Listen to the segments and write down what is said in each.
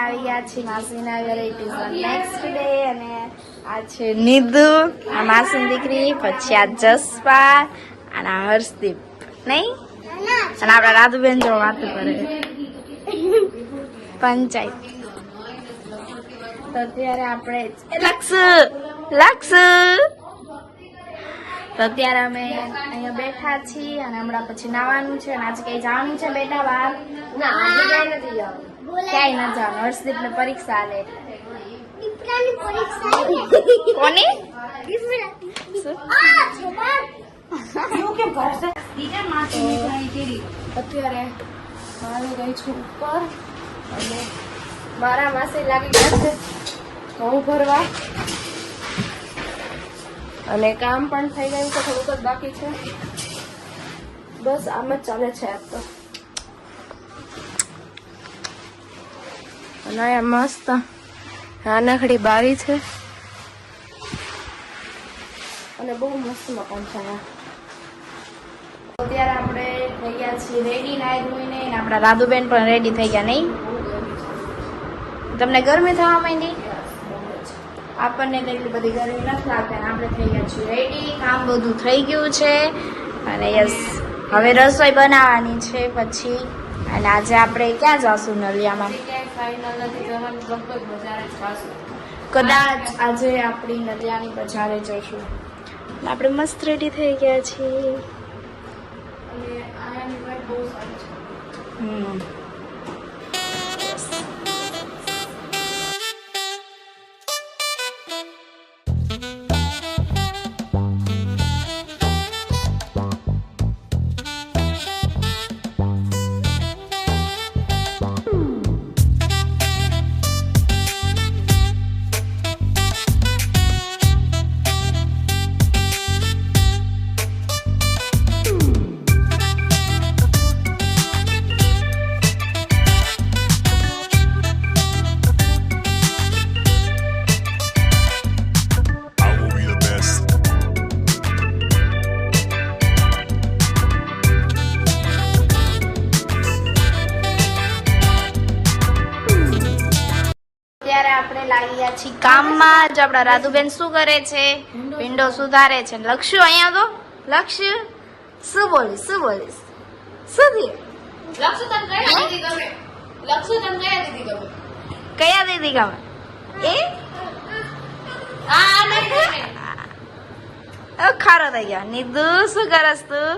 આવી ગયા છીએ માસીના ઘરે. It is the next day અને આ છે નિધુ, આ માસીની દીકરી, પછી આ જસપા અને આ હર્ષદીપ નહીં, અને આપડા રાધુબેન જો વાત કરે પંચાયત. તો અત્યારે આપણે લક્ષ તો અત્યારે અમે અહીંયા બેઠા છીએ અને હમણાં પછી નાવાનું છે અને આજે કઈ જવાનું છે બેટા બહાર? ક્યાંય નથી જવાનું. હર્ષદીપ ને પરીક્ષા આલે કોની અત્યારે આવી ગઈ છું ઉપર અને મારા માસી લાગી ગયા છે ઘઉં ભરવા અને કામ પણ થઈ ગયું છે, થોડુંક જ બાકી છે. બસ આમ જ ચાલે છે આજ તો. અને અહીંયા મસ્ત નાનકડી બારી છે અને બહુ મસ્ત મકાન છે અહીંયા. અત્યારે આપણે થઈ ગયા છીએ રેડી નાઈ ધોઈને, આપણા રાધુબેન પણ રેડી થઈ ગયા નહીં? તમને ગરમી થવા માંડી? આપણને તો એટલી બધી ગરમી નથી લાગતી. આપણે થઈ ગયા છીએ રેડી, કામ બધું થઈ ગયું છે અને યસ હવે રસોઈ બનાવવાની છે પછી. અને આજે આપણે ક્યાં જશું નલિયામાં? કદાચ આજે આપણી નલિયાની બજારે જઈશું. આપણે મસ્ત રેડી થઈ ગયા છીએ. આપણે લાગી ગયા છીએ કામમાં. જો આપડા રાધુબેન શું કરે છે? વિન્ડો સુધારે છે. લક્ષ્ય અહીંયા તો લક્ષ્ય શું બોલીશ શું થયું? કયા દીદી ગમે? એ ખારો થઈ ગયા. નિધુ શું કરસ તું?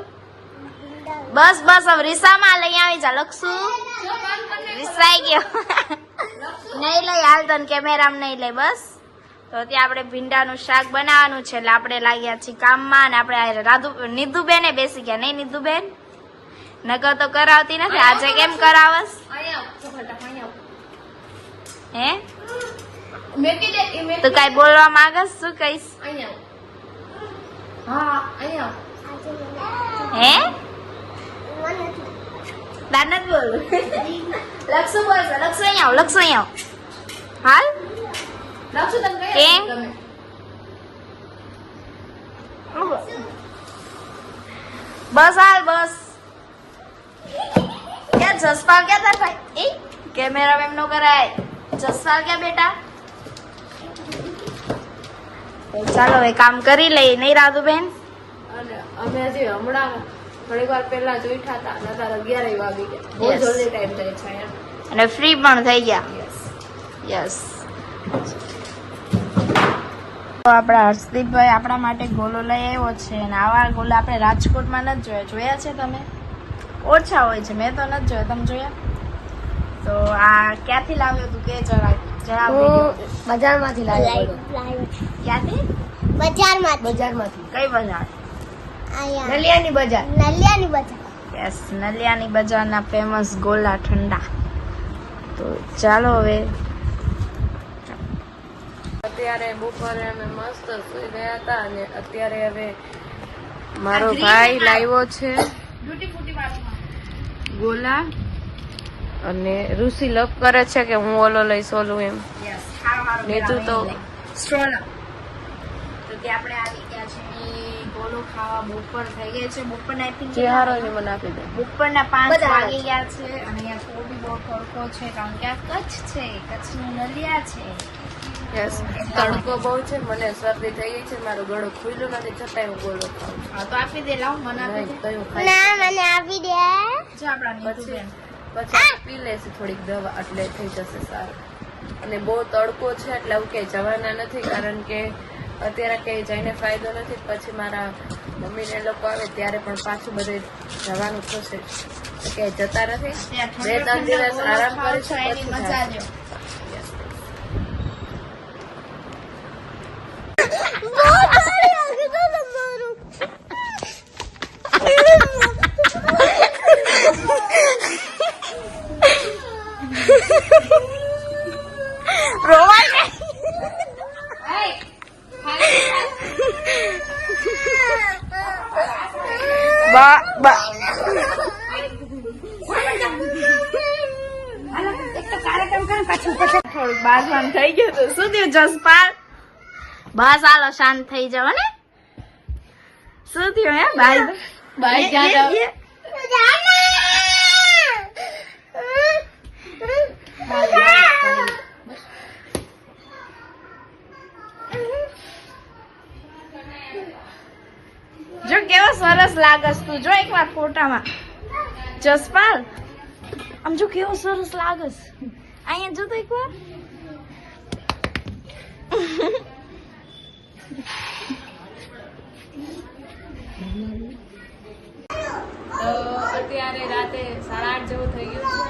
બસ હવે રીસામાં લઈ આવી જા. લક્ષુ રીસાઈ ગયો નહીં લઈ હાલ તને કેમેરામાં નહીં લઈ. બસ તો ત્યાં આપણે ભીંડાનું શાક બનાવવાનું છે એટલે આપણે લાગ્યા છીએ કામમાં. અને આપણે નિધુબેને બેસી ગયા નહીં? નિધુબેન નકર તો કરાવતી નથી, આજે કેમ કરાવસ? હે તું કઈ બોલવા માંગસ? શું કહીશ? હે દાનત બોલ. લક્ષુ બોલશે. લક્ષુ અહીંયા આવ. હાલ કેમ? બસ હાલ બસ. ક્યાં જસપાલ ક્યાં તાર ભાઈ? કેમેરા એમ નો કરાય. જસપાલ ક્યાં બેટા? ચાલો હવે કામ કરી લઈએ નહીં રાધુબેન? અમે હજી હમણાં થોડીક વાર પહેલા જ ઉઠ્યા હતા અને અત્યારે 11 વાગી ગયા. બહુ જલ્દી ટાઈમ જાય છે અને ફ્રી પણ થઈ ગયા. યસ આપણા હર્ષદીપભાઈ આપણા માટે ગોલો લઈ આવ્યો છે અને આવા ગોલા આપણે રાજકોટમાં નથી જોયા છે તમે? ઓછા હોય છે, મેં તો નથી જોયા. તમે જોયા? તો આ ક્યાંથી લાવ્યો તું કે જણાવ. બજારમાંથી લાવ્યો. ક્યાંથી? બજારમાંથી. કઈ બજાર? નલિયાની બજાર. યસ નલિયાની બજારના ફેમસ ગોલા ઠંડા. તો ચાલો હવે અત્યારે બપોરે અમે મસ્ત સુઈ ગયા હતા અને અત્યારે હવે મારો ભાઈ લાવ્યો છે ગોલા અને ઋષિ લપ કરે છે કે હું ઓલો લઈશ ઓલું એમ. નીચું તો સ્ટ્રોલર. તો તે આપણે આવી ગયા છે ગોલો ચલો ખાવા. બપોર થઈ ગઈ છે. બપોરના I think જે હારો ને મને આપી દે. બપોરના 5 વાગી ગયા છે અને અહીંયા તો બી બહુ તડકો છે કારણ કે આ કચ્છ છે. કચ્છનું નલિયા છે. યસ, તડકો બહુ છે, મને શરદી થઈ ગઈ છે, મારો ગળો ખુલ્લો નથી છતાંય હું બોલો ખાઉં છું. હા તો આપી દે. લાવ મને આપી દે. કયું ખાય? મને આપી દે. જો આપણા નીતુબેન. પછી પી લેશે થોડીક દવા એટલે થઈ જશે સારું. અને બહુ તડકો છે એટલે આવું ક્યાંય જવાના નથી કારણ કે અત્યારે ક્યાંય જઈને ફાયદો નથી. પછી મારા મમ્મીને એ લોકો આવે ત્યારે પણ પાછું બધે જવાનું થશે ક્યાંય જતા નથી. ત્યાં 2-3 દિવસ આરામ છો કરીશું એની પછી મજા જાશું. લ્યો. થોડુંક બાજવાનું થઈ ગયું તો શું થયું જસપાલ? બસ હાલો શાંત થઈ જાવ ને. શું થયું હે બાય બાય જાદવ. જો કેવો સરસ લાગસ તું. જો એકવાર ફોટામાં જસપાલ આમ જો કેવો સરસ લાગસ. અહીંયા જો તો એકવાર. તો અત્યારે રાતે 8:30 જેવું થઈ ગયું છે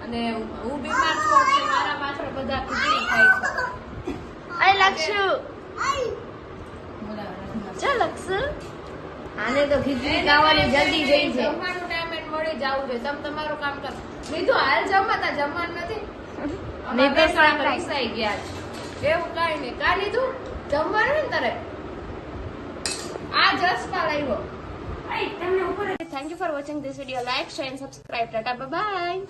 અને હું બીમાર છું એટલે મારા પાછળ બધા ખીચડી ખાય છે. અરે લક્ષુ જો લક્ષુ આને તો ખીચડી ખાવાની જલ્દી જઈ છે. જમવાનું ટાઈમે મળી જવું છે. તમે તમારું કામ કરો. બીજું હાલ જમતા જમવાનું નથી. નહીં તો શાંત રહો. રીસાઈ ગયા છે એવું કઈ નહીં. કા લીધું જમવાનું ને તારે આ જસમાં લાવ્યો. Thank you for watching this video. Like, share and subscribe. Tata, bye bye.